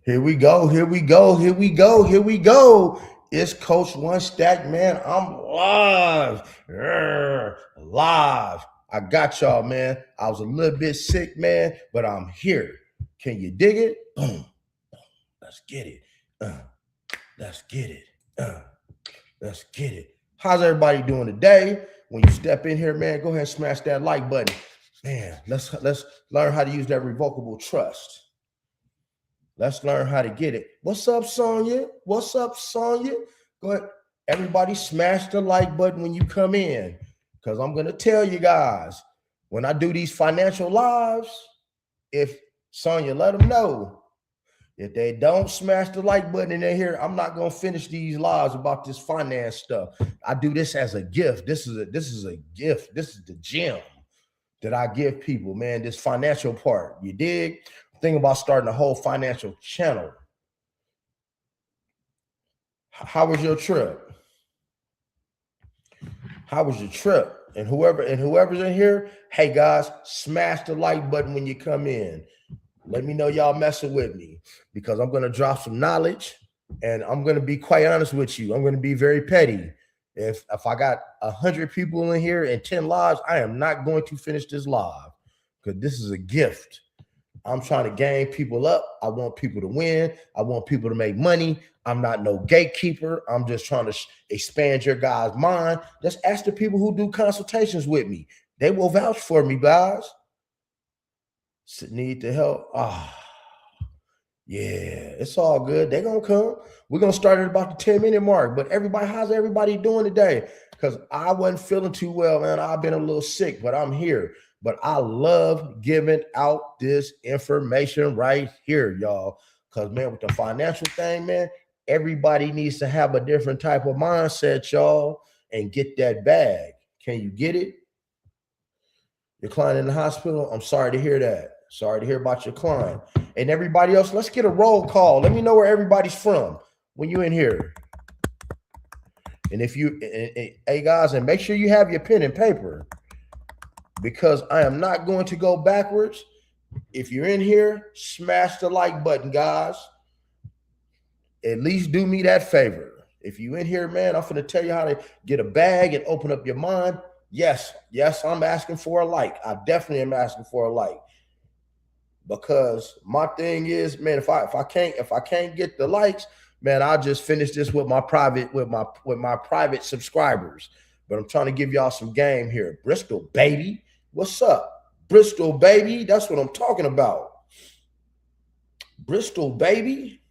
Here we go. Here we go. Here we go. Here we go. It's Coach One Stack, man. I'm live. Live. I got y'all, man. I was a little bit sick, man, but I'm here. Can you dig it? Boom. Let's get it. Let's get it. Let's get it. How's everybody doing today? When you step in here, man, go ahead and smash that like button. Man, let's learn how to use that revocable trust. Let's learn how to get it. What's up, Sonya? What's up, Sonya? Go ahead. Everybody smash the like button when you come in. Because I'm going to tell you guys, when I do these financial lives, if Sonya, let them know. If they don't smash the like button in there here, I'm not going to finish these lives about this finance stuff. I do this as a gift. This is a gift. This is the gem that I give people, man, this financial part. You dig? Think about starting a whole financial channel. How was your trip? How was your trip? And whoever's in here, hey guys, smash the like button when you come in. Let me know y'all messing with me, because I'm going to drop some knowledge, and I'm going to be quite honest with you. I'm going to be very petty. If I got 100 people in here and 10 lives, I am not going to finish this live, because this is a gift. I'm trying to gang people up. I want people to win. I want people to make money. I'm not no gatekeeper. I'm just trying to expand your guys' mind. Just ask the people who do consultations with me. They will vouch for me, guys. Need the help. Yeah, it's all good. They're going to come. We're going to start at about the 10-minute mark. But everybody, how's everybody doing today? Because I wasn't feeling too well, man. I've been a little sick, but I'm here. But I love giving out this information right here, y'all. Because, man, with the financial thing, man, everybody needs to have a different type of mindset, y'all, and get that bag. Can you get it? Your client in the hospital? I'm sorry to hear that. Sorry to hear about your client. And everybody else, let's get a roll call. Let me know where everybody's from when you're in here. And if you, hey guys, and make sure you have your pen and paper, because I am not going to go backwards. If you're in here, smash the like button, guys. At least do me that favor. If you're in here, man, I'm going to tell you how to get a bag and open up your mind. Yes, I'm asking for a like. I definitely am asking for a like. Because my thing is, man, if I can't get the likes, man, I'll just finish this with my private subscribers. But I'm trying to give y'all some game here. Bristol, baby. What's up? Bristol, baby. That's what I'm talking about. Bristol, baby.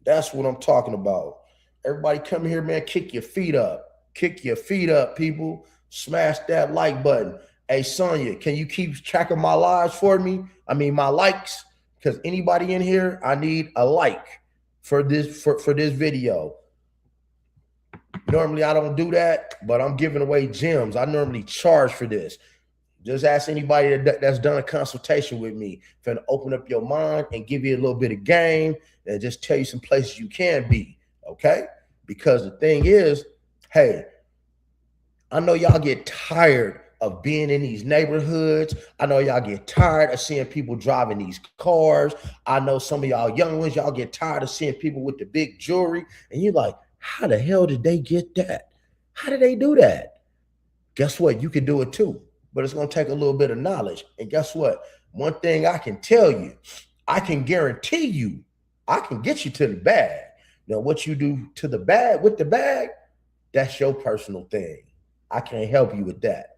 That's what I'm talking about. Everybody come here, man. Kick your feet up. Kick your feet up, people. Smash that like button. Hey, Sonya, can you keep track of my lives for me? I mean, my likes. Because anybody in here, I need a like for this video. Normally, I don't do that, but I'm giving away gems. I normally charge for this. Just ask anybody that's done a consultation with me. Finna open up your mind and give you a little bit of game and just tell you some places you can be, okay? Because the thing is, hey, I know y'all get tired of being in these neighborhoods. I know y'all get tired of seeing people driving these cars. I know some of y'all young ones, y'all get tired of seeing people with the big jewelry. And you're like, how the hell did they get that? How did they do that? Guess what? You can do it too. But it's going to take a little bit of knowledge. And guess what? One thing I can tell you, I can guarantee you, I can get you to the bag. Now, what you do to the bag, with the bag, that's your personal thing. I can't help you with that.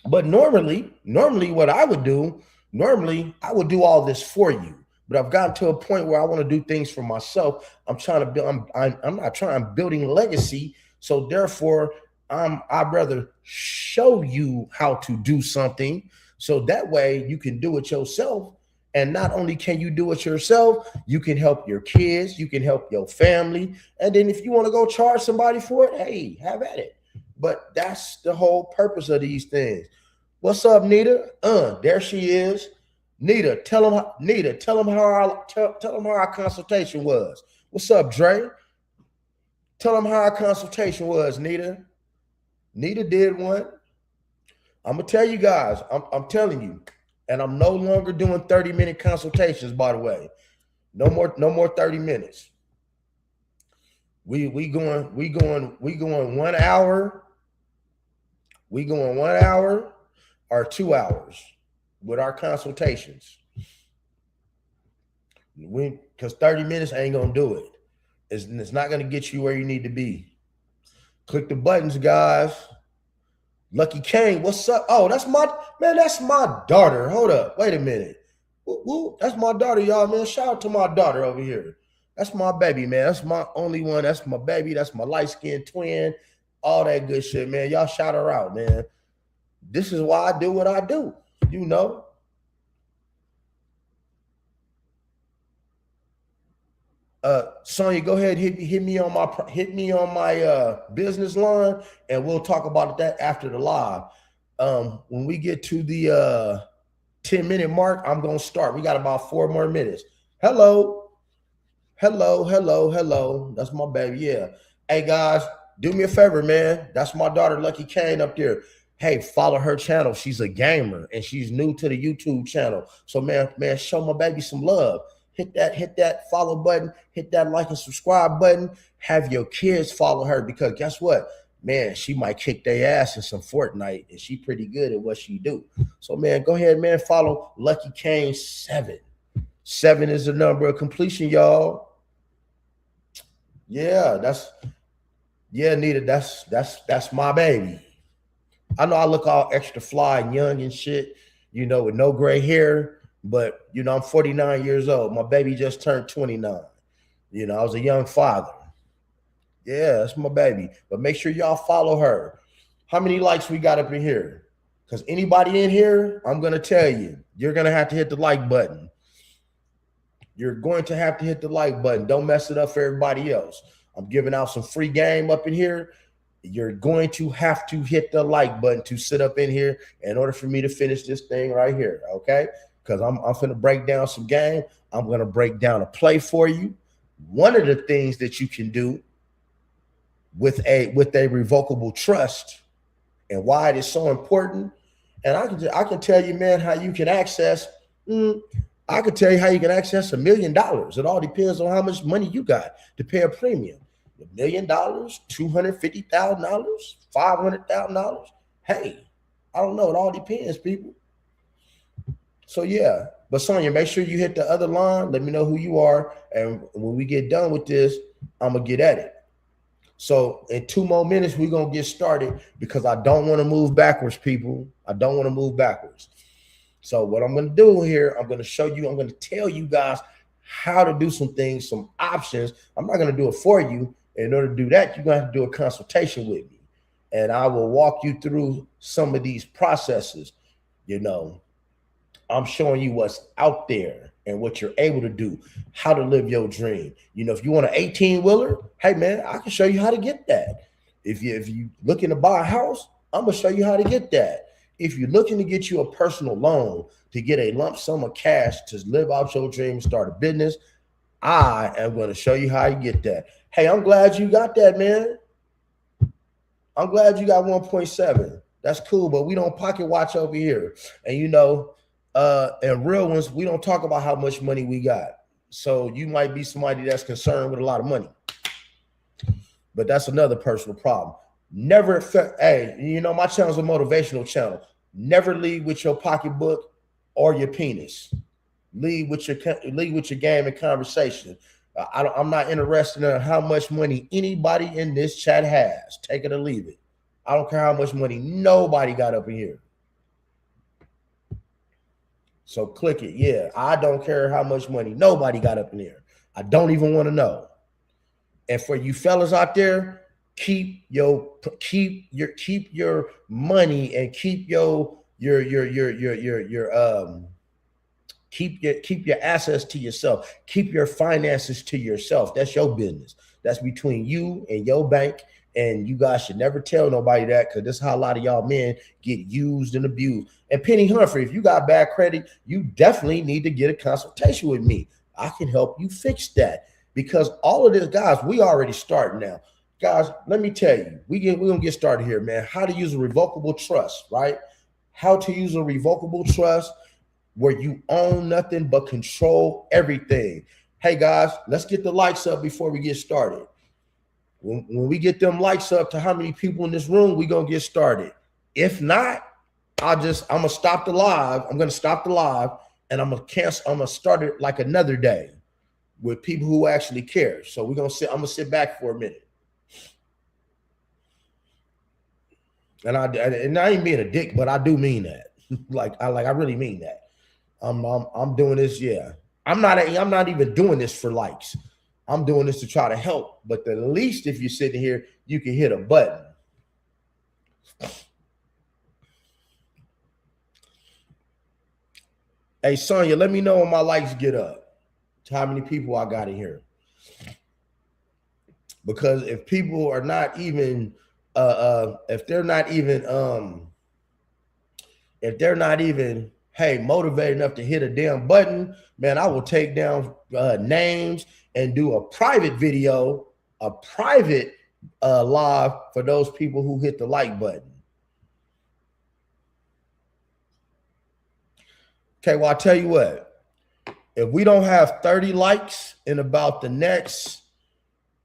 But normally what I would do, I would do all this for you. But I've gotten to a point where I want to do things for myself. I'm trying to build, I'm not trying, I'm building legacy. So therefore, I'd rather show you how to do something so that way you can do it yourself. And not only can you do it yourself, you can help your kids, you can help your family. And then if you want to go charge somebody for it, hey, have at it. But that's the whole purpose of these things. What's up, Nita? There she is. Nita, tell them how our consultation was. What's up, Dre? Tell them how our consultation was, Nita. Nita did one. I'm gonna tell you guys. I'm telling you. And I'm no longer doing 30-minute consultations, by the way. No more 30 minutes. We going 1 hour. We going 1 hour or 2 hours with our consultations. Because 30 minutes ain't gonna do it. It's not gonna get you where you need to be. Click the buttons, guys. Lucky Kane, what's up? Oh, that's my daughter. Hold up, wait a minute. Woo, that's my daughter, y'all, man. Shout out to my daughter over here. That's my baby, man. That's my only one. That's my baby. That's my light-skinned twin. All that good shit, man. Y'all shout her out, man. This is why I do what I do, you know. Sonya, go ahead, hit me on my business line, and we'll talk about that after the live. When we get to the 10-minute mark, I'm gonna start. We got about 4 more minutes. Hello. That's my baby. Yeah. Hey guys, do me a favor, man. That's my daughter, Lucky Kane, up there. Hey, follow her channel. She's a gamer and she's new to the YouTube channel. So man, show my baby some love. Hit that follow button, hit that like and subscribe button. Have your kids follow her, because guess what? Man, she might kick their ass in some Fortnite, and she pretty good at what she do. So man, go ahead, man, follow Lucky Kane 7. 7 is the number of completion, y'all. Yeah, Nita, that's my baby. I know I look all extra fly and young and shit, you know, with no gray hair. But, you know, I'm 49 years old. My baby just turned 29. You know, I was a young father. Yeah, that's my baby. But make sure y'all follow her. How many likes we got up in here? Because anybody in here, I'm going to tell you, you're going to have to hit the like button. You're going to have to hit the like button. Don't mess it up for everybody else. I'm giving out some free game up in here. You're going to have to hit the like button to sit up in here in order for me to finish this thing right here, okay? Because I'm finna break down some game. I'm gonna break down a play for you. One of the things that you can do with a revocable trust and why it is so important. And I can tell you, man, how you can access. I can tell you how you can access $1 million. It all depends on how much money you got to pay a premium. $1 million, $250,000, $500,000. Hey, I don't know. It all depends, people. So yeah, but Sonya, make sure you hit the other line. Let me know who you are, and when we get done with this, I'm gonna get at it. So in 2 more minutes, we're gonna get started, because I don't want to move backwards, people. I don't want to move backwards. So what I'm gonna do here, I'm gonna show you. I'm gonna tell you guys how to do some things, some options. I'm not gonna do it for you. In order to do that, you're gonna have to do a consultation with me, and I will walk you through some of these processes. You know, I'm showing you what's out there and what you're able to do, how to live your dream. You know, if you want an 18-wheeler, hey man, I can show you how to get that. If you looking to buy a house, I'm gonna show you how to get that. If you're looking to get you a personal loan to get a lump sum of cash to live out your dream, start a business, I am going to show you how you get that. Hey, I'm glad you got that, man. I'm glad you got 1.7. That's cool, but we don't pocket watch over here. And you know, and real ones, we don't talk about how much money we got. So you might be somebody that's concerned with a lot of money, but that's another personal problem. Never, hey, you know, my channel's a motivational channel. Never lead with your pocketbook or your penis. Lead with your game and conversation. I'm not interested in how much money anybody in this chat has. Take it or leave it. I don't care how much money nobody got up in here. So click it. Yeah, I don't care how much money nobody got up in here. I don't even want to know. And for you fellas out there, keep your money and keep your assets to yourself. Keep your finances to yourself. That's your business. That's between you and your bank. And you guys should never tell nobody that, because this is how a lot of y'all men get used and abused. And Penny Humphrey, if you got bad credit, you definitely need to get a consultation with me. I can help you fix that, because all of this, guys, we already starting now. Guys, let me tell you, we're going to get started here, man. How to use a revocable trust, right? How to use a revocable trust. where you own nothing but control everything. Hey guys, let's get the likes up before we get started. When we get them likes up to how many people in this room, we gonna get started. If not, I'm gonna stop the live. I'm gonna stop the live and I'm gonna start it like another day with people who actually care. So I'm gonna sit back for a minute. And I ain't being a dick, but I do mean that. I really mean that. I'm doing this, yeah. I'm not even doing this for likes. I'm doing this to try to help. But the least, if you're sitting here, you can hit a button. Hey, Sonya, let me know when my likes get up. How many people I got in here? Because if people are not even, if they're not even, hey, motivated enough to hit a damn button, man, I will take down names and do a private video, a private live for those people who hit the like button. Okay, well, I'll tell you what. If we don't have 30 likes in about the next,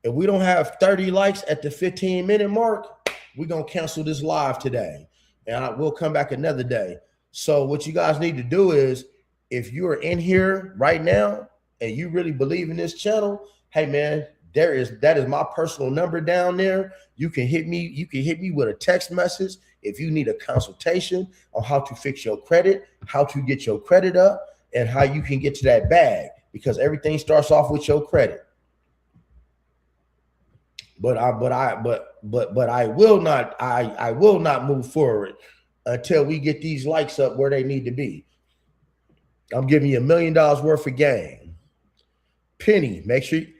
if we don't have 30 likes at the 15-minute mark, we're going to cancel this live today. And we'll come back another day. So what you guys need to do is, if you're in here right now and you really believe in this channel, hey, man, that is my personal number down there. You can hit me. You can hit me with a text message if you need a consultation on how to fix your credit, how to get your credit up, and how you can get to that bag, because everything starts off with your credit. But I will not move forward until we get these likes up where they need to be. I'm giving you $1 million worth of game. Penny, make sure you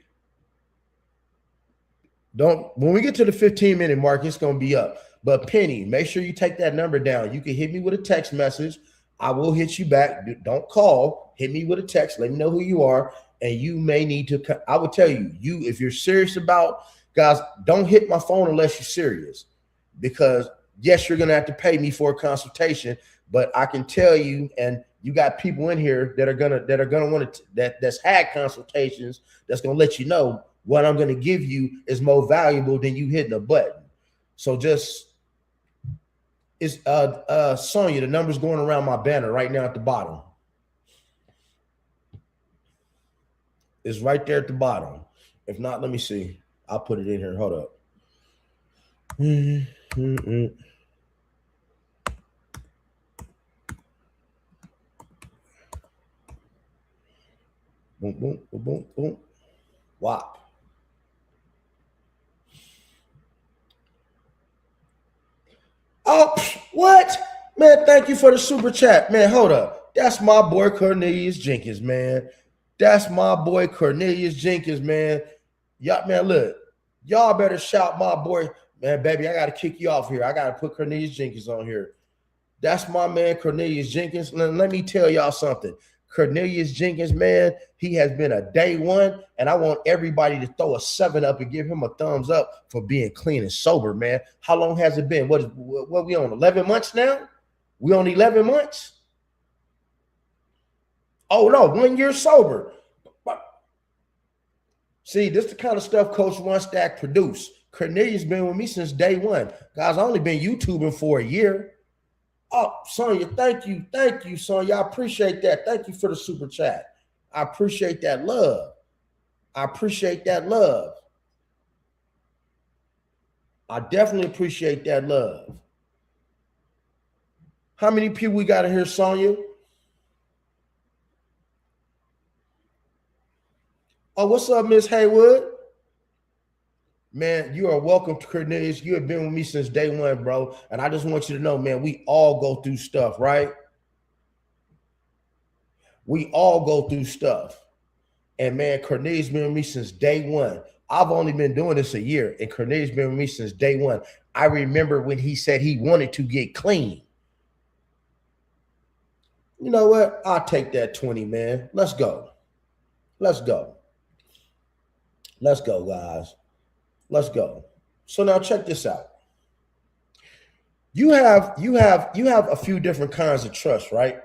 don't, when we get to the 15-minute mark, it's going to be up. But Penny, make sure you take that number down. You can hit me with a text message. I will hit you back. Don't call. Hit me with a text. Let me know who you are. And you may need to, I will tell you, if you're serious about, guys, don't hit my phone unless you're serious. Because yes, you're going to have to pay me for a consultation, but I can tell you, and you got people in here that are gonna want to, that's had consultations, that's gonna let you know what I'm gonna give you is more valuable than you hitting a button. So just, it's Sonya, the number's going around my banner right now at the bottom. It's right there at the bottom. If not, let me see. I'll put it in here. Hold up. Boom, boom, boom, boom, boom. Wow. Oh, what? Man, thank you for the super chat. Man, hold up. That's my boy Cornelius Jenkins, man. That's my boy Cornelius Jenkins, man. Y'all, man, look. Y'all better shout my boy. Man, baby, I got to kick you off here. I got to put Cornelius Jenkins on here. That's my man, Cornelius Jenkins. Let me tell y'all something. Cornelius Jenkins, man, he has been a day one, and I want everybody to throw a 7 up and give him a thumbs up for being clean and sober, man. How long has it been? What we on, 11 months now? We on 11 months? Oh, no, 1 year sober. See, this is the kind of stuff Coach One Stack produced. Cornelius been with me since day one. Guys, I only been YouTubing for a year. Oh, Sonya, thank you. Thank you, Sonya. I appreciate that. Thank you for the super chat. I appreciate that love. I appreciate that love. I definitely appreciate that love. How many people we got in here, Sonya? Oh, what's up, Miss Haywood? Man, you are welcome to Cornelius. You have been with me since day one, bro. And I just want you to know, man, we all go through stuff, right? We all go through stuff. And man, Cornelius been with me since day one. I've only been doing this a year, and Cornelius been with me since day one. I remember when he said he wanted to get clean. You know what? I'll take that 20, man. Let's go. Let's go. Let's go, guys. Let's go. So now check this out. You have a few different kinds of trust, right?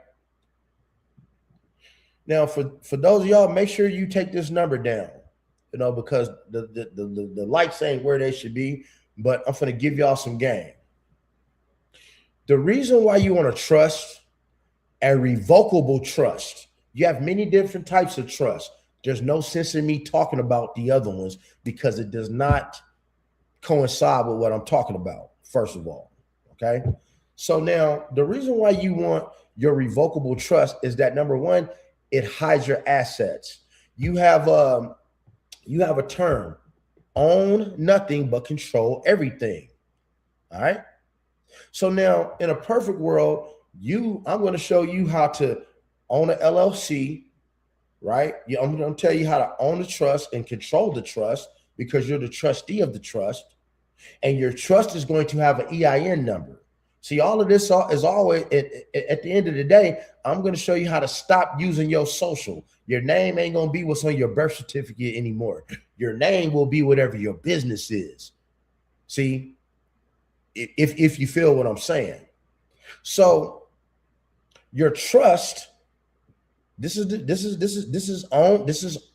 Now, for those of y'all, make sure you take this number down, because the lights ain't where they should be, but I'm going to give y'all some game. The reason why you want to trust a revocable trust, you have many different types of trust. There's no sense in me talking about the other ones because it does not coincide with what I'm talking about, first of all. Okay. So now the reason why you want your revocable trust is that, number one, it hides your assets. You have a term, own nothing but control everything. All right. So now in a perfect world, I'm going to show you how to own an LLC, right? I'm going to tell you how to own the trust and control the trust because you're the trustee of the trust, and your trust is going to have an EIN number. See, all of this is always at the end of the day, I'm going to show you how to stop using your social. Your name ain't going to be what's on your birth certificate anymore. Your name will be whatever your business is. See, if you feel what I'm saying. So your trust, this is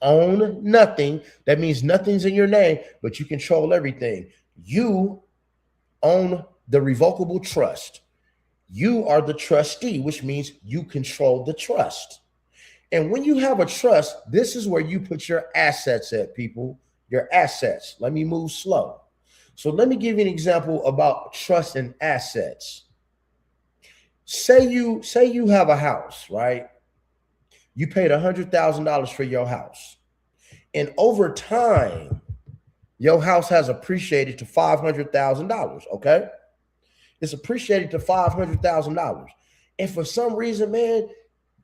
own nothing. That means nothing's in your name, but you control everything. You own the revocable trust. You are the trustee, which means you control the trust. And when you have a trust, this is where you put your assets at, people. Your assets. Let me move slow. So let me give you an example about trust and assets. Say you have a house, right? You paid $100,000 for your house. And over time, your house has appreciated to $500,000, okay? It's appreciated to $500,000. And for some reason, man,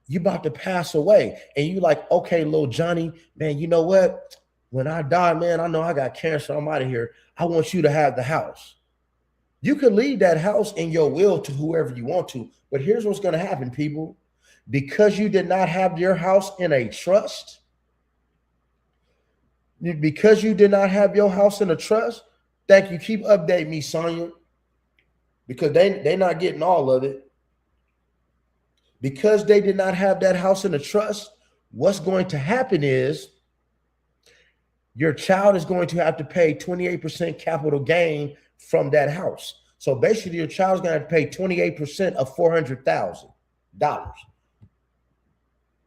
you about to pass away. And you like, okay, little Johnny, man, you know what? When I die, man, I know I got cancer. I'm out of here. I want you to have the house. You can leave that house in your will to whoever you want to. But here's what's going to happen, people. Because you did not have your house in a trust, because you did not have your house in a trust, thank you. Keep updating me, Sonya, because they're not getting all of it. Because they did not have that house in a trust, what's going to happen is your child is going to have to pay 28% capital gain from that house. So basically, your child's going to have to pay 28% of $400,000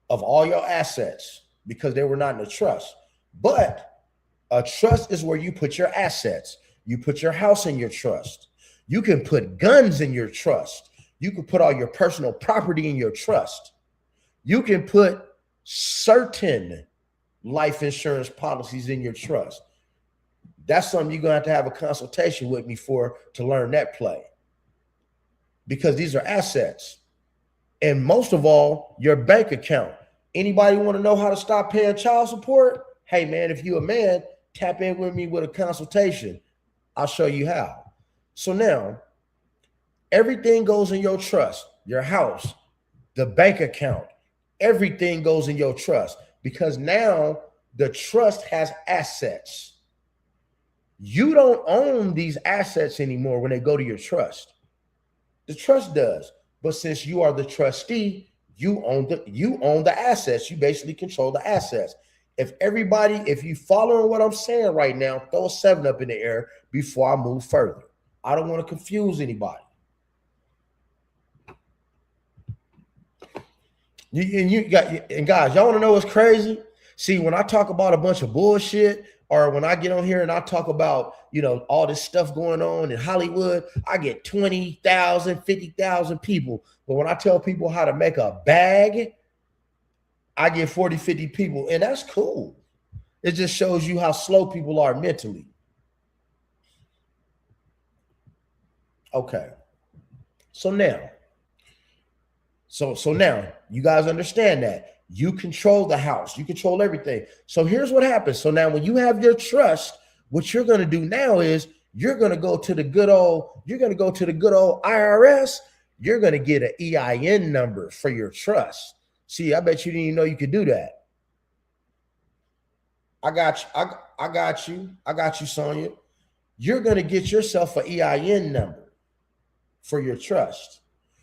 of all your assets because they were not in a trust. But a trust is where you put your assets. You put your house in your trust. You can put guns in your trust. You can put all your personal property in your trust. You can put certain life insurance policies in your trust. That's something you're going to have a consultation with me for to learn that play. Because these are assets. And most of all, your bank account. Anybody want to know how to stop paying child support? Hey, man, if you're a man, tap in with me with a consultation. I'll show you how. So now, everything goes in your trust. Your house, the bank account, everything goes in your trust. Because now the trust has assets. You don't own these assets anymore when they go to your trust. The trust does. But since you are the trustee, you own the assets. You basically control the assets. If you following what I'm saying right now, throw a 7 up in the air before I move further. I don't want to confuse anybody. And guys, y'all want to know what's crazy? See, when I talk about a bunch of bullshit, or when I get on here and I talk about, all this stuff going on in Hollywood, I get 20,000, 50,000 people. But when I tell people how to make a bag, I get 40, 50 people. And that's cool. It just shows you how slow people are mentally. Okay. So now you guys understand that. You control the house. You control everything. So here's what happens. So now when you have your trust, what you're going to do now is you're going to go to the good old IRS. You're going to get an EIN number for your trust. See, I bet you didn't even know you could do that. I got you, Sonya. You're going to get yourself an EIN number for your trust.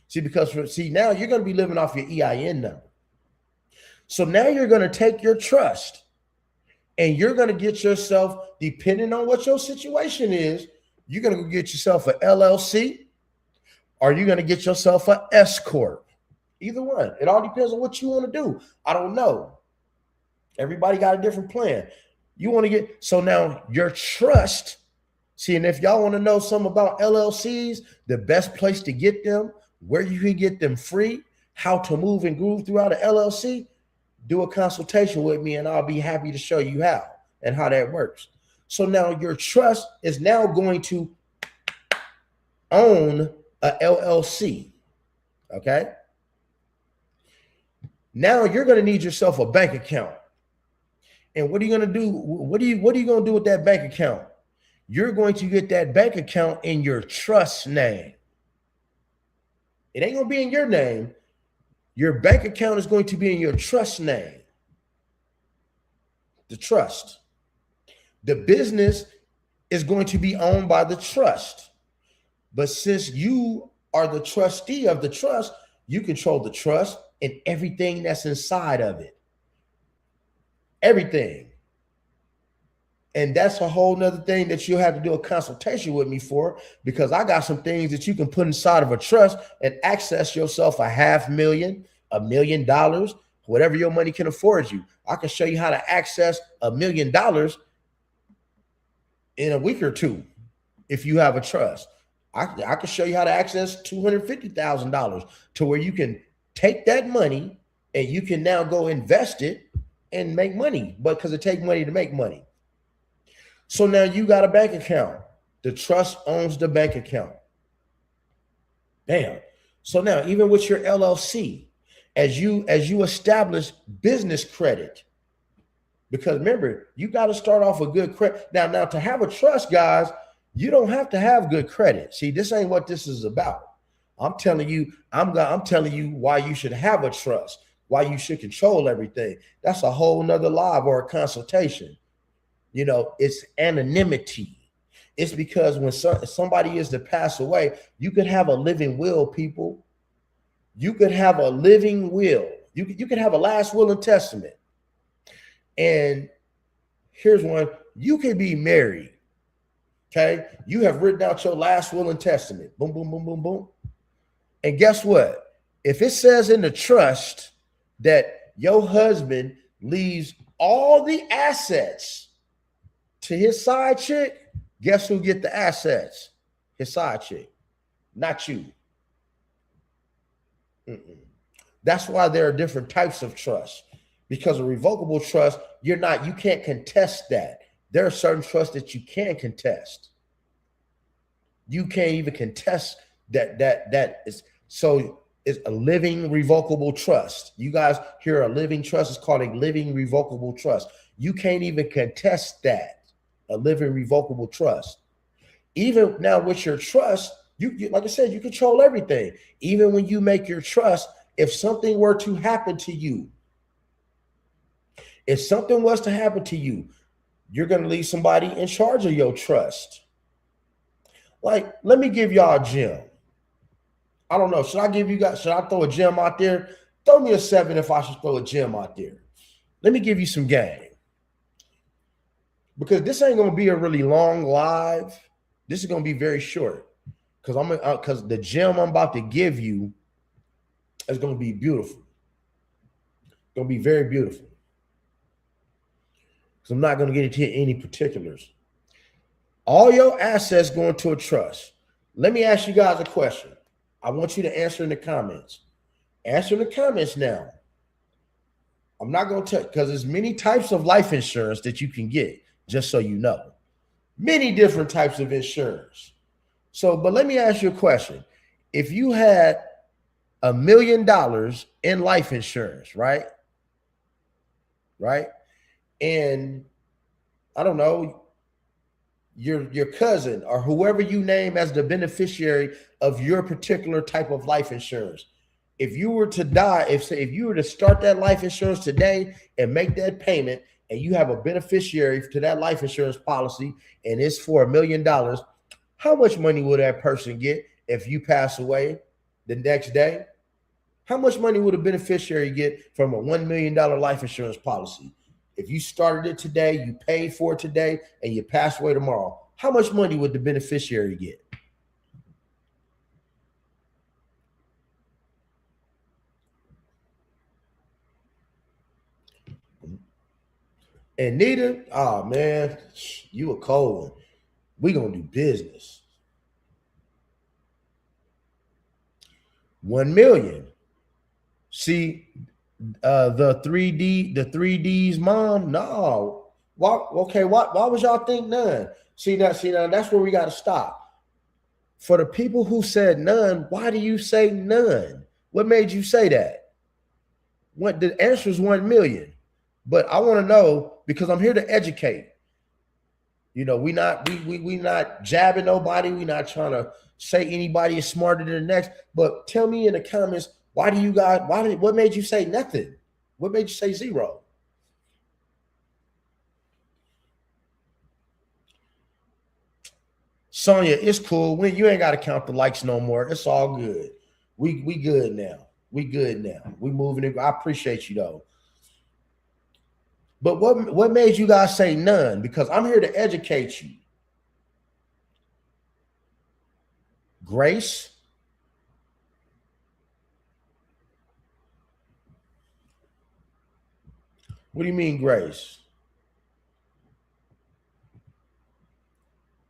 See, now you're going to be living off your EIN number. So now you're going to take your trust and you're going to get yourself, depending on what your situation is, you're going to go get yourself an LLC or you're going to get yourself an S Corp. Either one. It all depends on what you want to do. I don't know. Everybody got a different plan. You want to get, so now your trust, see, and if y'all want to know something about LLCs, the best place to get them, where you can get them free, how to move and groove throughout an LLC, do a consultation with me and I'll be happy to show you how and how that works. So now your trust is now going to own a LLC, okay? Now you're going to need yourself a bank account. And what are you going to do? What are you going to do with that bank account? You're going to get that bank account in your trust name. It ain't going to be in your name. Your bank account is going to be in your trust name. The trust. The business is going to be owned by the trust. But since you are the trustee of the trust, you control the trust and everything that's inside of it. Everything. And that's a whole nother thing that you'll have to do a consultation with me for, because I got some things that you can put inside of a trust and access yourself $500,000, $1 million, whatever your money can afford you. I can show you how to access $1 million in a week or two if you have a trust. I can show you how to access $250,000 to where you can take that money and you can now go invest it and make money, but because it takes money to make money. So now you got a bank account. The trust owns the bank account. Damn. So now even with your LLC, as you establish business credit, because remember, you got to start off with good credit. Now to have a trust, guys, you don't have to have good credit. See, this ain't what this is about. I'm telling you why you should have a trust, why you should control everything. That's a whole nother live or a consultation. You know, it's anonymity. It's because when somebody is to pass away, you could have a living will, people. You could have a living will. You could have a last will and testament. And here's one. You could be married. Okay. You have written out your last will and testament. Boom, boom, boom, boom, boom. And guess what? If it says in the trust that your husband leaves all the assets to his side chick, guess who get the assets? His side chick, not you. That's why there are different types of trust. Because a revocable trust, you can't contest that. There are certain trusts that you can contest. You can't even contest that is so. It's a living revocable trust. You guys hear a living trust is called a living revocable trust. You can't even contest that. A living revocable trust. Even now with your trust, you like I said, you control everything. Even when you make your trust, if something were to happen to you, if something was to happen to you, you're going to leave somebody in charge of your trust. Like, let me give y'all a gem. I don't know. Should I throw a gem out there? Throw me a 7 if I should throw a gem out there. Let me give you some game. Because this ain't going to be a really long live. This is going to be very short. Because the gem I'm about to give you is going to be beautiful. It's going to be very beautiful. Because I'm not going to get into any particulars. All your assets go into a trust. Let me ask you guys a question. I want you to answer in the comments. Answer in the comments now. I'm not going to tell, because there's many types of life insurance that you can get, just so you know. Many different types of insurance. So, but let me ask you a question. If you had $1 million in life insurance, right? Right? And I don't know, your cousin or whoever you name as the beneficiary of your particular type of life insurance. If you were to die, if you were to start that life insurance today and make that payment, and you have a beneficiary to that life insurance policy, and it's for $1 million, how much money will that person get if you pass away the next day? How much money would a beneficiary get from a $1 million life insurance policy? If you started it today, you paid for it today, and you pass away tomorrow, how much money would the beneficiary get? And Nita, oh man, you a cold one. We gonna do business. 1 million. See, the 3D's mom, no. Why? Okay, why would y'all think none? See now, that's where we got to stop. For the people who said none, why do you say none? What made you say that? What the answer is 1 million. But I want to know, because I'm here to educate. You know, we not jabbing nobody. We not trying to say anybody is smarter than the next. But tell me in the comments, what made you say nothing? What made you say zero? Sonia, it's cool. You ain't got to count the likes no more. It's all good. We good now. We good now. We moving it. I appreciate you though. But what made you guys say none? Because I'm here to educate you. Grace. What do you mean, Grace?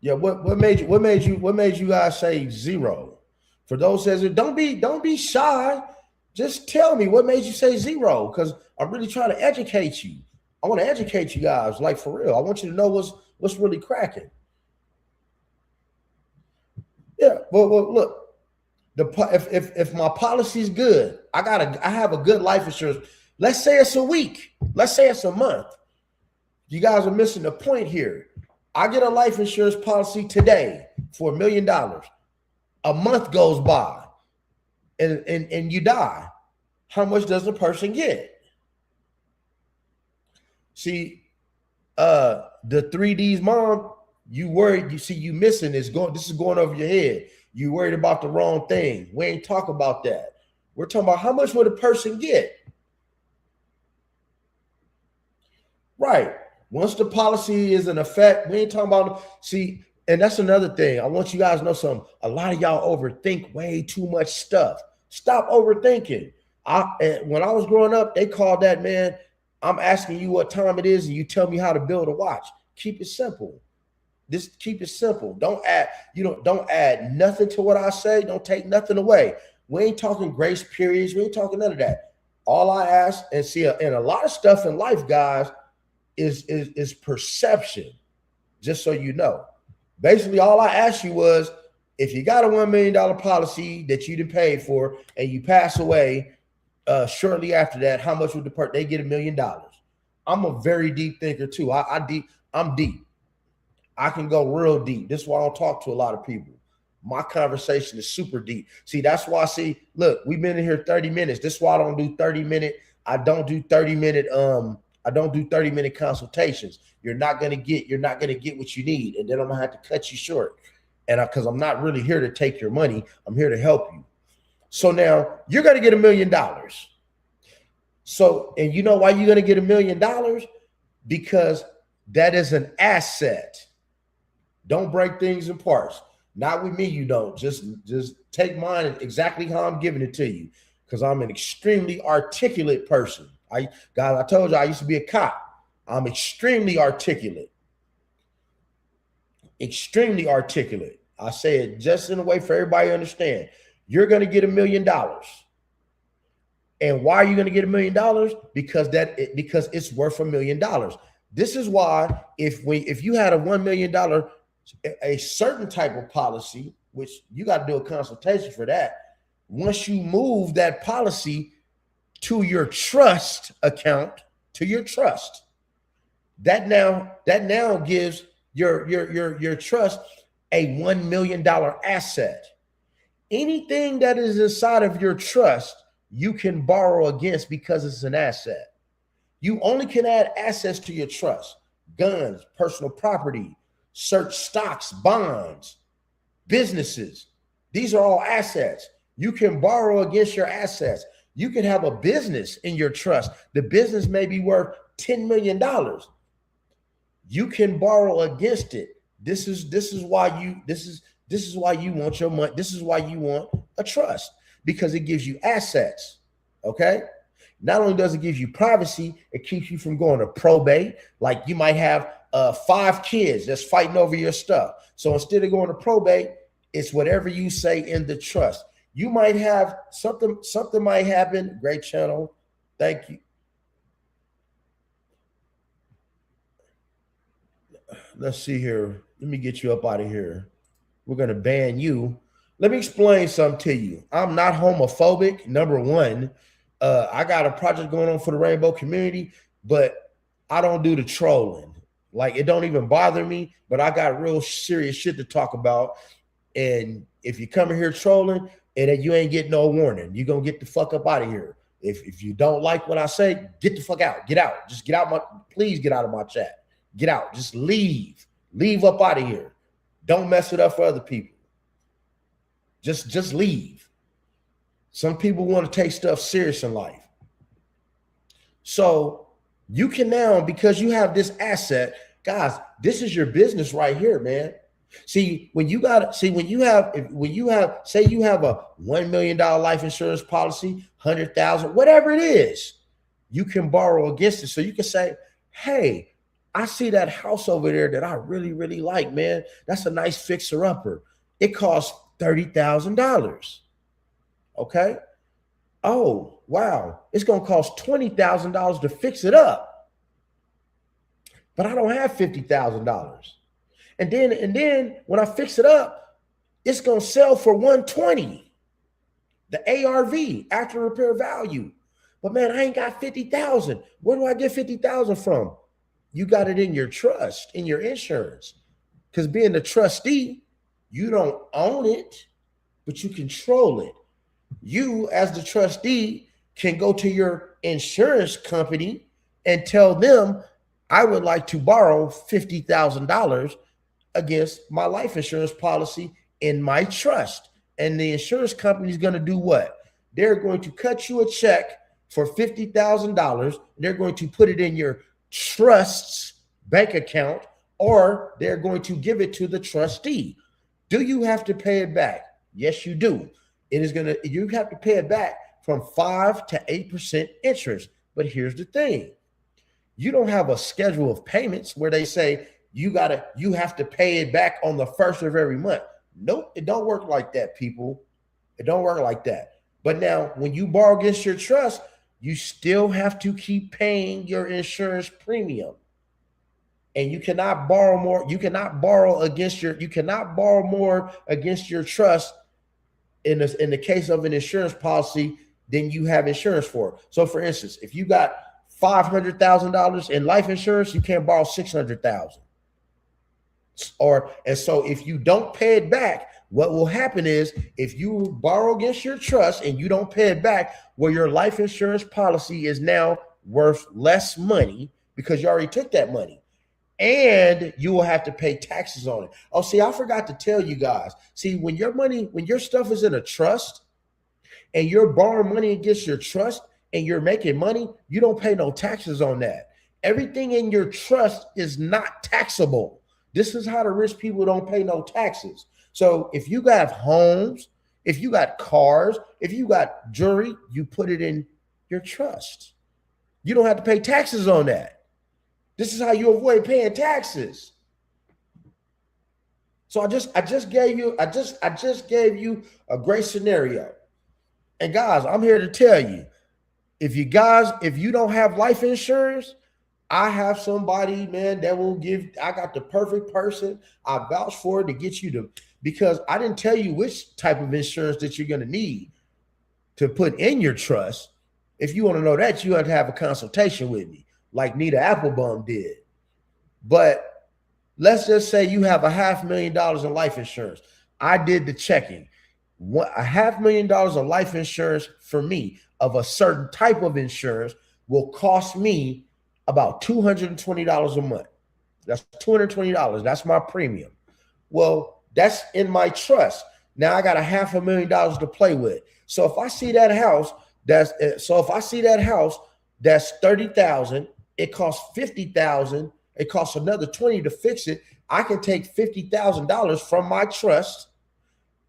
Yeah, what made you guys say zero? For those that says, don't be shy. Just tell me what made you say zero, because I'm really trying to educate you. I want to educate you guys, like for real. I want you to know what's really cracking. Yeah, well, look, if my policy's good, I have a good life insurance. Let's say it's a week. Let's say it's a month. You guys are missing the point here. I get a life insurance policy today for $1 million. A month goes by, and you die. How much does the person get? See, the 3D's mom, you worried. You see, you missing this. This is going over your head. You worried about the wrong thing. We ain't talk about that. We're talking about how much would a person get? Right. Once the policy is in effect, we ain't talking about. See, and that's another thing. I want you guys to know something. A lot of y'all overthink way too much stuff. Stop overthinking. When I was growing up, they called that, man, I'm asking you what time it is and you tell me how to build a watch. Keep it simple. Just keep it simple. Don't add nothing to what I say. Don't take nothing away. We ain't talking grace periods. We ain't talking none of that. All I ask and see, and a lot of stuff in life, guys, is perception. Just so you know. Basically, all I asked you was, if you got a $1 million policy that you didn't pay for and you pass away shortly after that, how much would they get $1 million? I'm a very deep thinker too. I'm deep. I can go real deep. This is why I don't talk to a lot of people. My conversation is super deep. See, that's why look, we've been in here 30 minutes. This is why I don't do 30-minute. I don't do 30-minute consultations. You're not gonna get what you need, and then I'm gonna have to cut you short. And because I'm not really here to take your money, I'm here to help you. So now you're gonna get $1 million. So, and you know why you're gonna get $1 million? Because that is an asset. Don't break things in parts. Not with me, you don't. Just take mine exactly how I'm giving it to you, because I'm an extremely articulate person. I told you I used to be a cop. I'm extremely articulate. Extremely articulate. I say it just in a way for everybody to understand. You're going to get $1 million. And why are you going to get $1 million? Because it's worth $1 million. This is why if you had a $1 million, a certain type of policy, which you got to do a consultation for that. Once you move that policy to your trust account, that now gives your trust a $1 million asset. Anything that is inside of your trust, you can borrow against because it's an asset. You only can add assets to your trust: guns, personal property, certain stocks, bonds, businesses. These are all assets. You can borrow against your assets. You can have a business in your trust. The business may be worth $10 million. You can borrow against it. This is why you want your money. This is why you want a trust, because it gives you assets. Okay. Not only does it give you privacy, it keeps you from going to probate. Like you might have 5 kids that's fighting over your stuff. So instead of going to probate, it's whatever you say in the trust. You might have something might happen. Great channel. Thank you. Let's see here. Let me get you up out of here. We're going to ban you. Let me explain something to you. I'm not homophobic. Number one, I got a project going on for the rainbow community, but I don't do the trolling. Like, it don't even bother me, but I got real serious shit to talk about. And if you come in here trolling and you ain't getting no warning, you're going to get the fuck up out of here. If you don't like what I say, get the fuck out. Get out. Just get out. Please get out of my chat. Get out. Just leave. Leave up out of here. Don't mess it up for other people. Just leave. Some people want to take stuff serious in life. So you can now, because you have this asset, guys, this is your business right here, man. Say you have a $1 million life insurance policy, 100,000, whatever it is, you can borrow against it. So you can say, hey, I see that house over there that I really, really like, man. That's a nice fixer-upper. It costs $30,000. Okay. Oh, wow. It's going to cost $20,000 to fix it up. But I don't have $50,000. And then when I fix it up, it's going to sell for $120. The ARV, after repair value. But man, I ain't got $50,000. Where do I get $50,000 from? You got it in your trust, in your insurance. Because being the trustee, you don't own it, but you control it. You, as the trustee, can go to your insurance company and tell them, I would like to borrow $50,000 against my life insurance policy in my trust. And the insurance company is going to do what? They're going to cut you a check for $50,000. They're going to put it in your trust's bank account, or they're going to give it to the trustee. Do you have to pay it back? Yes, you do. You have to pay it back from 5 to 8% interest. But here's the thing. You don't have a schedule of payments where they say you have to pay it back on the first of every month. Nope, it don't work like that, people. It don't work like that. But now when you borrow against your trust, you still have to keep paying your insurance premium. And you cannot borrow more. You cannot borrow more against your trust in the case of an insurance policy than you have insurance for. So for instance, if you got $500,000 in life insurance, you can't borrow $600,000. And so if you don't pay it back, what will happen is if you borrow against your trust and you don't pay it back, well, your life insurance policy is now worth less money because you already took that money. And you will have to pay taxes on it. Oh, see, I forgot to tell you guys. See, when your stuff is in a trust and you're borrowing money against your trust and you're making money, you don't pay no taxes on that. Everything in your trust is not taxable. This is how the rich people don't pay no taxes. So if you got homes, if you got cars, if you got jewelry, you put it in your trust. You don't have to pay taxes on that. This is how you avoid paying taxes. So I just gave you a great scenario. And guys, I'm here to tell you, if you don't have life insurance, I have somebody, man, that will I got the perfect person. I vouch for it to get you because I didn't tell you which type of insurance that you're going to need to put in your trust. If you want to know that, you have to have a consultation with me, like Nita Applebaum did. But let's just say you have $500,000 in life insurance. I did the checking. $500,000 of life insurance for me of a certain type of insurance will cost me about $220 a month. That's $220. That's my premium. Well, that's in my trust. Now I got $500,000 to play with. So if I see that house So if I see that house that's 30,000, it costs 50,000, it costs another 20 to fix it. I can take $50,000 from my trust,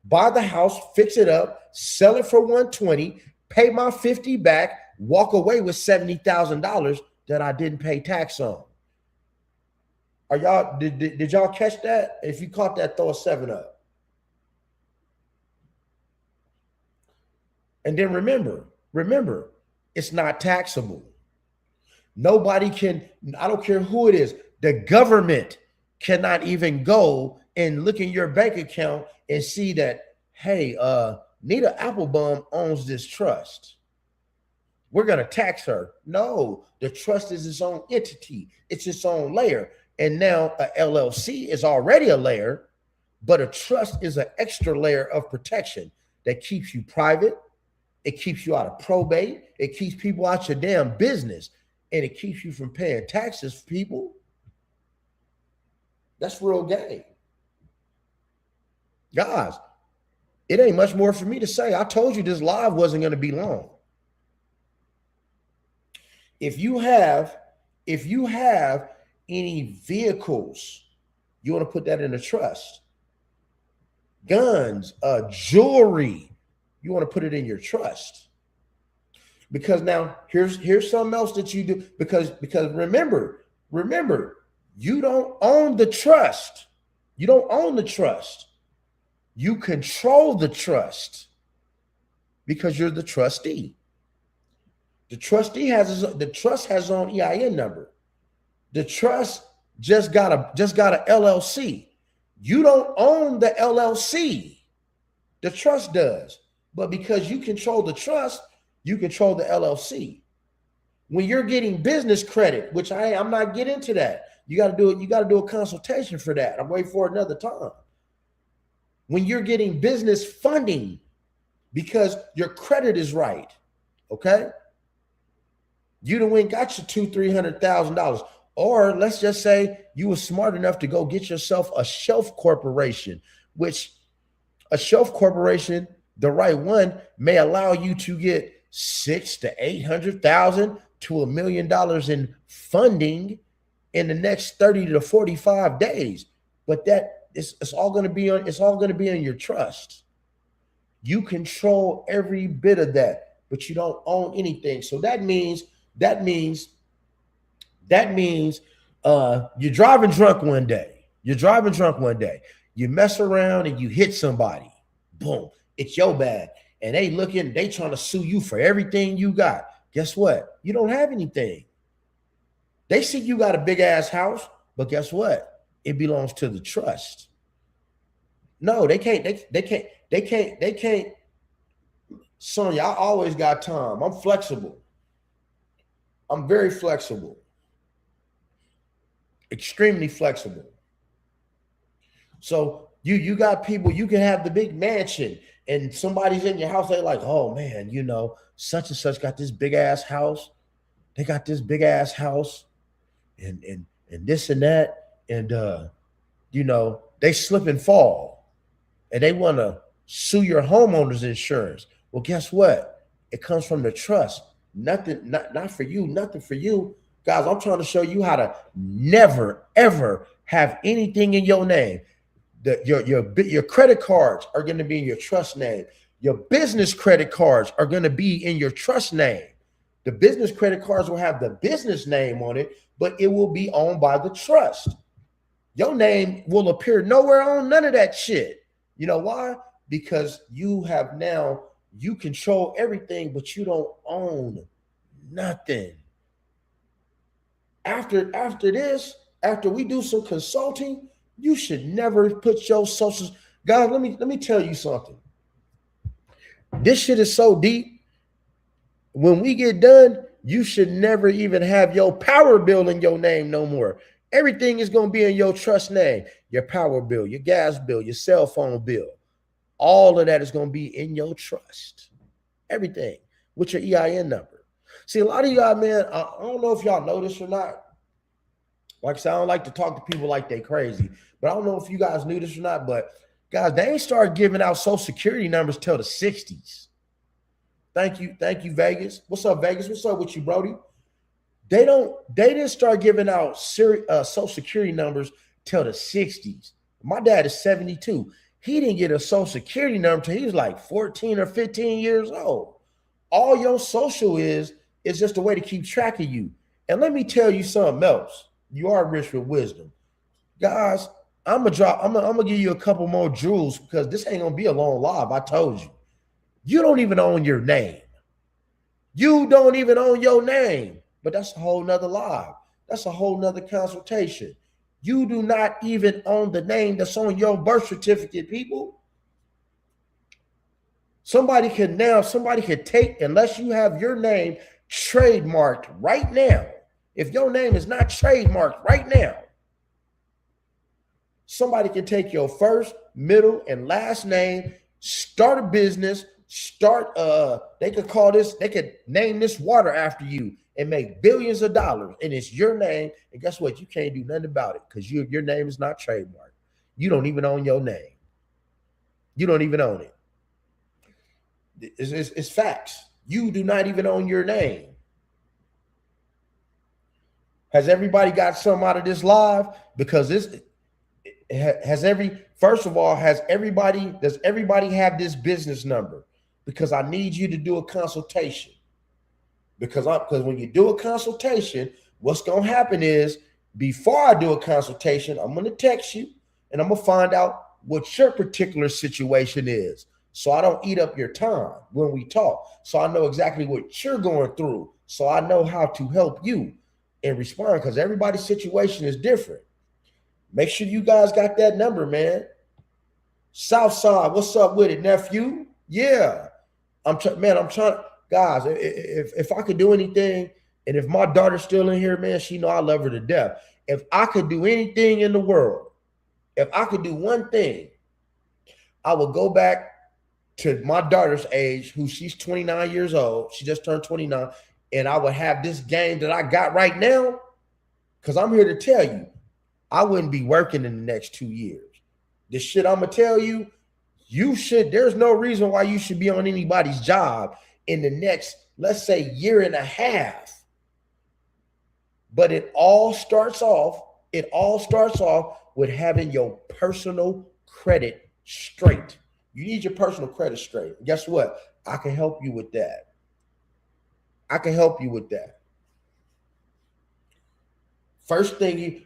buy the house, fix it up, sell it for 120, pay my 50 back, walk away with $70,000 that I didn't pay tax on. Are y'all did y'all catch that? If you caught that, throw a 7 up. And then remember, it's not taxable. Nobody can, I don't care who it is, the government cannot even go and look in your bank account and see that, hey, Nita Applebaum owns this trust. We're going to tax her. No, the trust is its own entity. It's its own layer. And now a LLC is already a layer, but a trust is an extra layer of protection that keeps you private. It keeps you out of probate. It keeps people out your damn business. And it keeps you from paying taxes for people. That's real game. Guys, it ain't much more for me to say. I told you this live wasn't going to be long. If you have any vehicles, you want to put that in a trust. Guns, jewelry, you want to put it in your trust. Because now here's something else that you do, because remember, you don't own the trust. You don't own the trust. You control the trust because you're the trustee. The trustee the trust has its own EIN number. The trust just got a LLC. You don't own the LLC. The trust does. But because you control the trust, you control the LLC. When you're getting business credit, which I'm not getting into that. You got to do a consultation for that. I'm waiting for another time. When you're getting business funding because your credit is right, okay? You done went got your $200,000-$300,000. Or let's just say you were smart enough to go get yourself a shelf corporation, which a shelf corporation, the right one, may allow you to get $600,000 to $800,000 to $1 million in funding in the next 30 to 45 days. But it's all going to be in your trust. You control every bit of that, but you don't own anything. So that means you're driving drunk one day. You mess around and you hit somebody. Boom. It's your bad. And they trying to sue you for everything you got. Guess what? You don't have anything. They see you got a big ass house, but guess what? It belongs to the trust. No, they can't. They can't. Sonya, I always got time. I'm flexible. I'm very flexible. Extremely flexible. So you got people, you can have the big mansion and somebody's in your house. They're like, oh man, such and such got this big ass house. They got this big ass house and this and that. And, they slip and fall and they want to sue your homeowner's insurance. Well, guess what? It comes from the trust. Nothing, not for you, nothing for you. Guys, I'm trying to show you how to never, ever have anything in your name. Your credit cards are going to be in your trust name. Your business credit cards are going to be in your trust name. The business credit cards will have the business name on it, but it will be owned by the trust. Your name will appear nowhere on none of that shit. You know why? Because you control everything, but you don't own nothing. After we do some consulting, you should never put your socials. Guys, let me tell you something. This shit is so deep. When we get done, you should never even have your power bill in your name no more. Everything is going to be in your trust name. Your power bill, your gas bill, your cell phone bill. All of that is going to be in your trust. Everything with your EIN number. See, a lot of y'all, man, I don't know if y'all know this or not. Like I said, I don't like to talk to people like they crazy, but I don't know if you guys knew this or not, but guys, they ain't started giving out Social Security numbers till the 60s. Thank you, Vegas. What's up, Vegas? What's up with you, Brody? They didn't start giving out social security numbers till the 60s. My dad is 72. He didn't get a social security number till he was like 14 or 15 years old. All your social is just a way to keep track of you. And let me tell you something else. You are rich with wisdom. Guys, I'm gonna give you a couple more jewels because this ain't gonna be a long live. I told you. You don't even own your name. You don't even own your name. But that's a whole nother live. That's a whole nother consultation. You do not even own the name that's on your birth certificate, people. Somebody could take, unless you have your name trademarked right now. If your name is not trademarked right now, somebody can take your first, middle, and last name, start a business, they could name this water after you and make billions of dollars, and it's your name. And guess what? You can't do nothing about it because your name is not trademarked. You don't even own your name. You don't even own it. It's facts. You do not even own your name. Has everybody got something out of this live? Because first of all, does everybody have this business number? Because I need you to do a consultation. Because when you do a consultation, what's going to happen is before I do a consultation, I'm going to text you and I'm going to find out what your particular situation is. So I don't eat up your time when we talk. So I know exactly what you're going through. So I know how to help you and respond because everybody's situation is different. Make sure you guys got that number, man. Southside, what's up with it, nephew? Yeah. I'm trying, guys, if I could do anything, and if my daughter's still in here, man, she know I love her to death. If I could do anything in the world, if I could do one thing, I would go back to my daughter's age, who she's 29 years old. She just turned 29. And I would have this game that I got right now, because I'm here to tell you, I wouldn't be working in the next 2 years. This shit I'm going to tell you, there's no reason why you should be on anybody's job in the next, let's say, year and a half. But it all starts off with having your personal credit straight. You need your personal credit straight. Guess what? I can help you with that.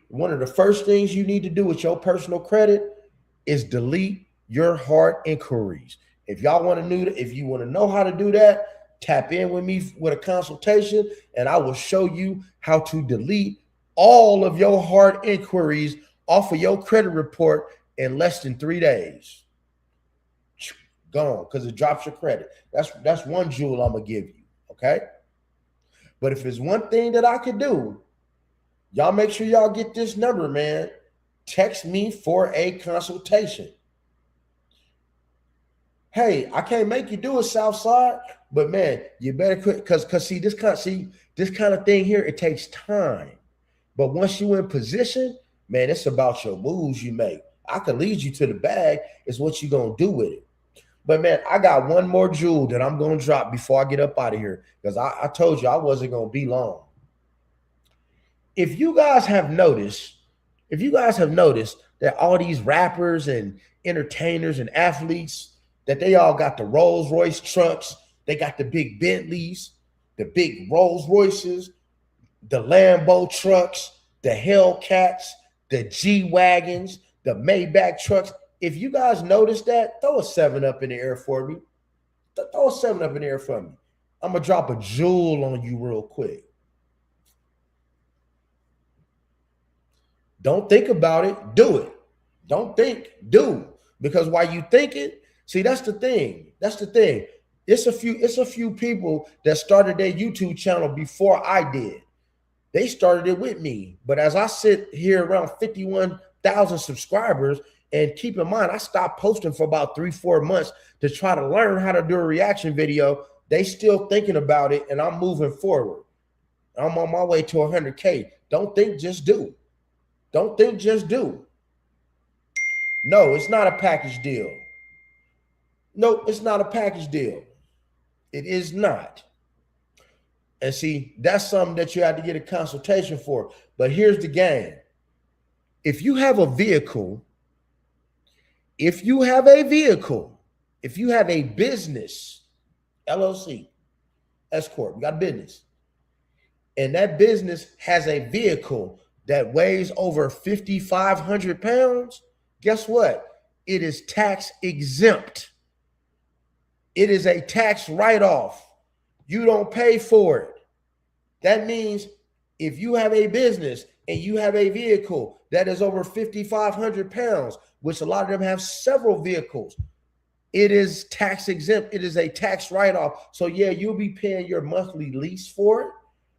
One of the first things you need to do with your personal credit is delete your hard inquiries. If you want to know how to do that, tap in with me with a consultation, and I will show you how to delete all of your hard inquiries off of your credit report in less than 3 days. Gone, because it drops your credit. That's one jewel I'm gonna give you. Okay. But if it's one thing that I could do, y'all make sure y'all get this number, man. Text me for a consultation. Hey, I can't make you do it, Southside, but man, you better quit because this kind of thing here, it takes time. But once you're in position, man, it's about your moves you make. I can lead you to the bag. It's what you're gonna do with it. But man, I got one more jewel that I'm going to drop before I get up out of here, because I told you I wasn't going to be long. If you guys have noticed that all these rappers and entertainers and athletes, that they all got the Rolls Royce trucks, they got the big Bentleys, the big Rolls Royces, the Lambo trucks, the Hellcats, the G-Wagons, the Maybach trucks. If you guys notice that, throw a 7 up in the air for me. Throw a 7 up in the air for me. I'm going to drop a jewel on you real quick. Don't think about it. Do it. Don't think. Do. Because while you think it, see, that's the thing. It's a few people that started their YouTube channel before I did. They started it with me. But as I sit here around 51,000 subscribers, and keep in mind, I stopped posting for about 3-4 months to try to learn how to do a reaction video. They still thinking about it, and I'm moving forward. I'm on my way to 100K. Don't think, just do. Don't think, just do. No, it's not a package deal. No, it's not a package deal. It is not. And see, that's something that you have to get a consultation for. But here's the game. If you have a vehicle, if you have a business, LLC, S Corp, you got a business, and that business has a vehicle that weighs over 5,500 pounds, guess what? It is tax exempt. It is a tax write-off. You don't pay for it. That means if you have a business and you have a vehicle that is over 5,500 pounds, which a lot of them have several vehicles, it is tax exempt. It is a tax write-off. So yeah, you'll be paying your monthly lease for it,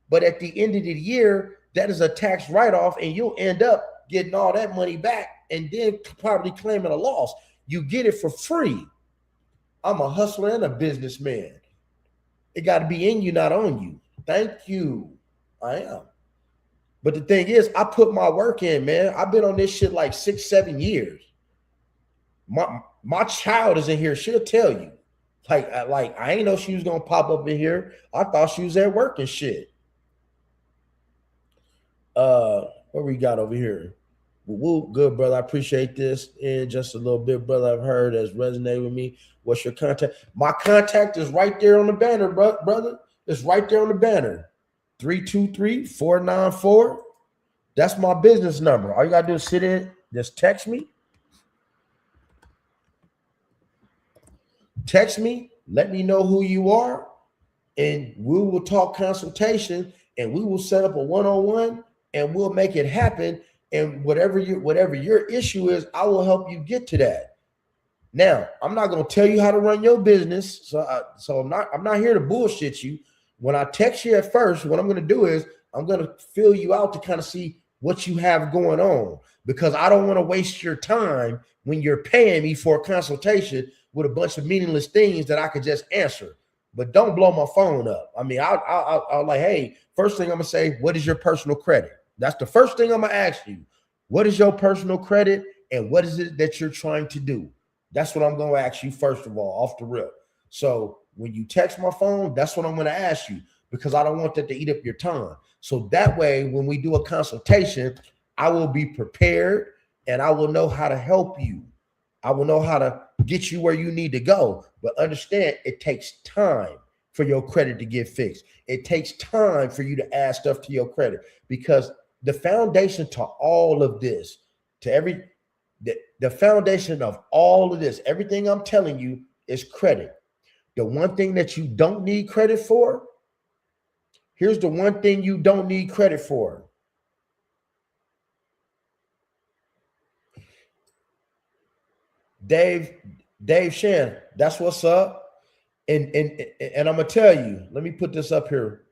but at the end of the year, that is a tax write-off, and you'll end up getting all that money back and then probably claiming a loss. You get it for free. I'm a hustler and a businessman. It got to be in you, not on you. Thank you. I am. But the thing is, I put my work in, man. I've been on this shit like 6-7 years. My child is in here. She'll tell you. Like I ain't know she was gonna pop up in here. I thought she was at work and shit. What we got over here? Woo, good, brother. I appreciate this. And just a little bit, brother, I've heard has resonated with me. What's your contact? My contact is right there on the banner, brother. It's right there on the banner. 323-494. That's my business number. All you gotta do is sit in, just text me. Text me, let me know who you are, and we will talk consultation, and we will set up a one-on-one, and we'll make it happen. And whatever your issue is, I will help you get to that. Now, I'm not going to tell you how to run your business, so I'm not here to bullshit you. When I text you at first, what I'm going to do is I'm going to fill you out to kind of see what you have going on, because I don't want to waste your time when you're paying me for a consultation with a bunch of meaningless things that I could just answer. But don't blow my phone up. I mean, I'll like, hey, first thing I'm going to say, what is your personal credit? That's the first thing I'm going to ask you. What is your personal credit, and what is it that you're trying to do? That's what I'm going to ask you first of all, off the rip. So when you text my phone, that's what I'm going to ask you, because I don't want that to eat up your time. So that way, when we do a consultation, I will be prepared and I will know how to help you. I will know how to get you where you need to go. But understand, it takes time for your credit to get fixed. It takes time for you to add stuff to your credit, because the foundation to all of this, the foundation of all of this, everything I'm telling you is credit. The one thing that you don't need credit for, here's the one thing you don't need credit for. Dave Shan, that's what's up. And I'm gonna tell you, let me put this up here.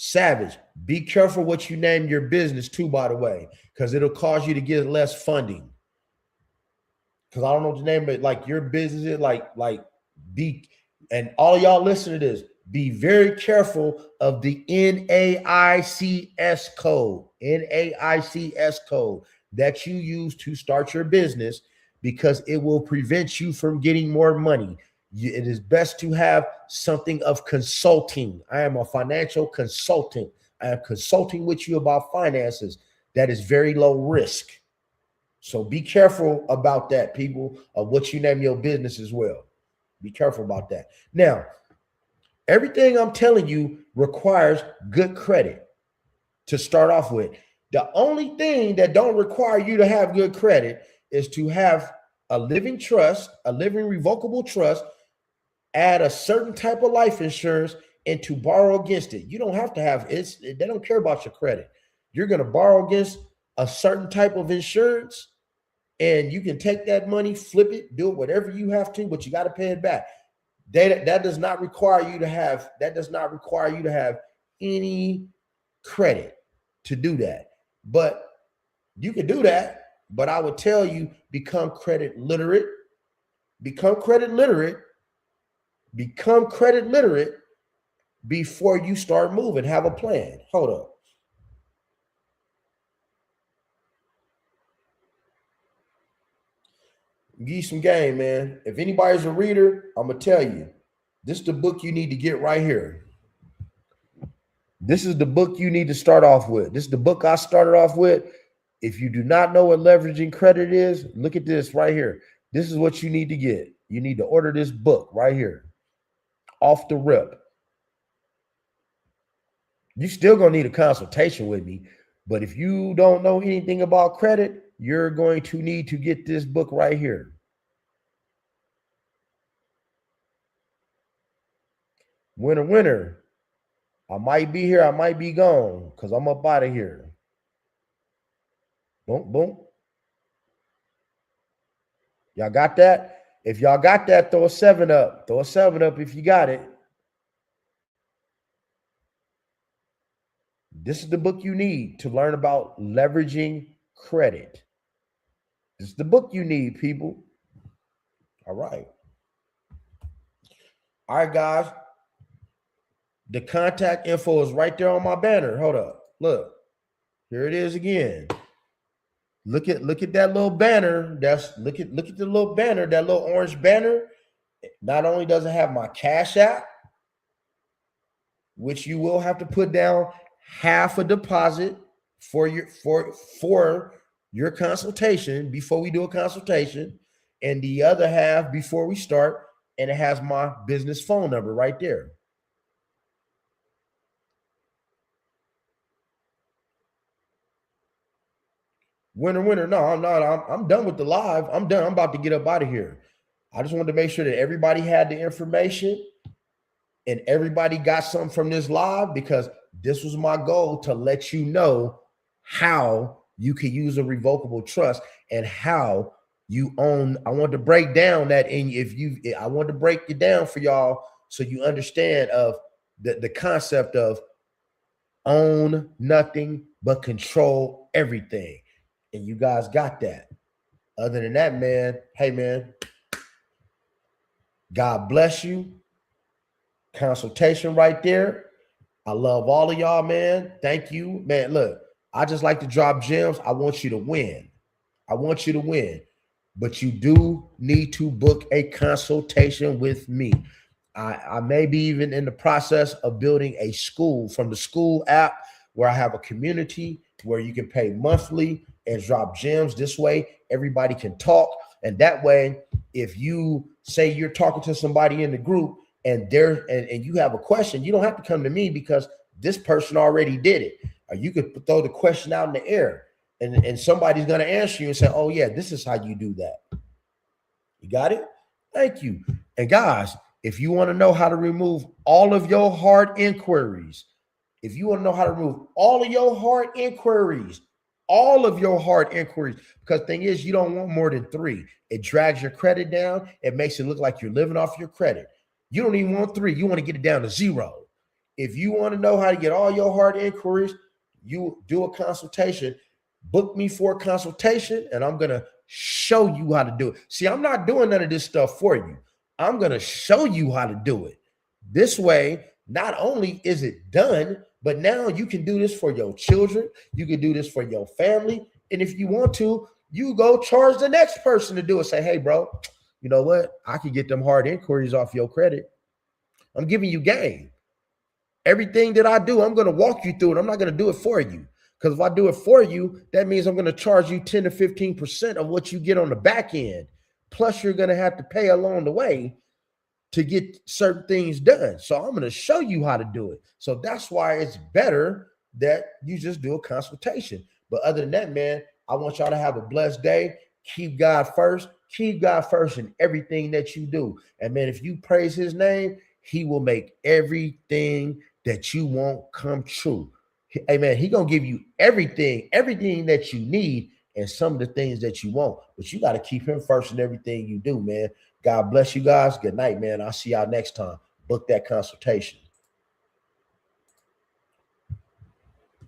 Savage, be careful what you name your business too, by the way, because it'll cause you to get less funding. Because I don't know what to name it, like your business is like be, and all of y'all listen to this, be very careful of the NAICS code that you use to start your business, because it will prevent you from getting more money. It is best to have something of consulting. I am a financial consultant. I am consulting with you about finances. That is very low risk. So be careful about that, people, of what you name your business as well. Be careful about that. Now, everything I'm telling you requires good credit to start off with. The only thing that don't require you to have good credit is to have a living trust, a living revocable trust, add a certain type of life insurance, and to borrow against it. You don't have to have it. They don't care about your credit. You're going to borrow against a certain type of insurance, and you can take that money, flip it, do it, whatever you have to, but you got to pay it back. That does not require you to have any credit to do that. But you can do that. But I would tell you, become credit literate. Become credit literate before you start moving. Have a plan. Hold up. Give you some game, man. If anybody's a reader, I'm gonna tell you, This is the book you need to get right here. This is the book you need to start off with. This is the book I started off with. If you do not know what leveraging credit is, look at this right here. This is what you need to get. You need to order this book right here. Off the rip. You still gonna need a consultation with me, but if you don't know anything about credit, you're going to need to get this book right here. Winner, winner. I might be here, I might be gone, because I'm up out of here. Boom, boom. Y'all got that? If y'all got that, throw a 7 up. Throw a 7 up if you got it. This is the book you need to learn about leveraging credit. This is the book you need, people. All right. All right, guys. The contact info is right there on my banner. Hold up. Look. Here it is again. Look at that little banner. Look at the little banner, that little orange banner. Not only does it have my Cash App, which you will have to put down half a deposit for your consultation before we do a consultation, and the other half before we start, and it has my business phone number right there. Winner, winner. No, I'm not. I'm done with the live. I'm done. I'm about to get up out of here. I just wanted to make sure that everybody had the information and everybody got something from this live, because this was my goal, to let you know how you can use a revocable trust and how you own. I want to break down that, and I want to break it down for y'all so you understand of the concept of own nothing but control everything. And you guys got that. Other than that, man, hey, man, God bless you. Consultation right there. I love all of y'all, man. Thank you, man. Look, I just like to drop gems. I want you to win. I want you to win. But you do need to book a consultation with me. I may be even in the process of building a school from the school app, where I have a community where you can pay monthly and drop gems. This way, everybody can talk. And that way, if you say you're talking to somebody in the group and you have a question, you don't have to come to me, because this person already did it. Or you could throw the question out in the air, and somebody's going to answer you and say, oh, yeah, this is how you do that. You got it? Thank you. And guys, if you want to know how to remove all of your hard inquiries, because the thing is, you don't want more than 3. It drags your credit down. It makes it look like you're living off your credit. You don't even want 3. You want to get it down to 0. If you want to know how to get all your hard inquiries, you do a consultation. Book me for a consultation, and I'm going to show you how to do it. See, I'm not doing none of this stuff for you. I'm going to show you how to do it. This way, not only is it done, but now you can do this for your children. You can do this for your family. And if you want to, you go charge the next person to do it. Say, hey, bro, you know what? I can get them hard inquiries off your credit. I'm giving you game. Everything that I do, I'm going to walk you through it. I'm not going to do it for you. Because if I do it for you, that means I'm going to charge you 10 to 15% of what you get on the back end. Plus, you're going to have to pay along the way to get certain things done. So I'm going to show you how to do it. So that's why it's better that you just do a consultation. But other than that, man, I want y'all to have a blessed day. Keep God first. Keep God first in everything that you do. And man, if you praise his name, he will make everything that you want come true. Hey, man, he going to give you everything that you need and some of the things that you want. But you got to keep him first in everything you do, man. God bless you guys. Good night, man. I'll see y'all next time. Book that consultation.